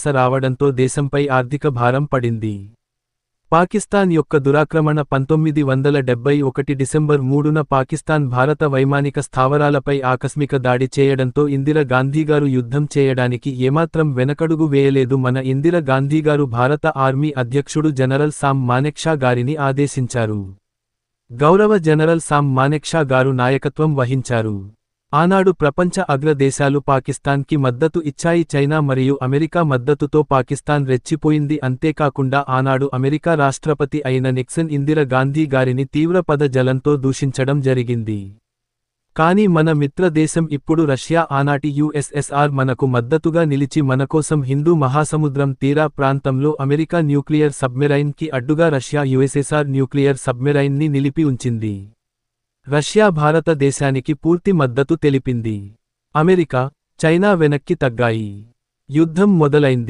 రావడంతో దేశంపై ఆర్థిక భారం పడింది. పాకిస్తాన్ యొక్క దురాక్రమణ 1971 డిసెంబర్ 3న పాకిస్తాన్ భారత వైమానిక స్థావరాలపై ఆకస్మిక దాడి చేయడంతో ఇందిరా గాంధీగారు యుద్ధం చేయడానికి ఏమాత్రం వెనకడుగు వేయలేదు. మన ఇందిరా గాంధీగారు భారత ఆర్మీ అధ్యక్షుడు జనరల్ సామ్ మానెక్షా గారిని ఆదేశించారు. గౌరవ జనరల్ సామ్ మానెక్షా గారు నాయకత్వం వహించారు. ఆనాడు ప్రపంచ అగ్ర దేశాలు పాకిస్తాన్కి మద్దతు ఇచ్చాయి. చైనా మరియు అమెరికా మద్దతుతో పాకిస్తాన్ రెచ్చిపోయింది. అంతేకాకుండా ఆనాడు అమెరికా రాష్ట్రపతి అయిన నిక్సన్ ఇందిరా గాంధీ గారిని తీవ్ర పదజాలంతో దూషించడం జరిగింది. కానీ మన మిత్ర దేశం ఇప్పుడు రష్యా, ఆనాటి యుఎస్ఎస్ఆర్ మనకు మద్దతుగా నిలిచి మనకోసం హిందూ మహాసముద్రం తీరా ప్రాంతంలో అమెరికా న్యూక్లియర్ సబ్మెరైన్ కి అడ్డుగా రష్యా యుఎస్ఎస్ఆర్ న్యూక్లియర్ సబ్మెరైన్ ని నిలిపి ఉంచింది. రష్యా భారతదేశానికి పూర్తి మద్దతు తెలిపింది. అమెరికా, చైనా వెనక్కి తగ్గాయి. యుద్ధం మొదలైంది.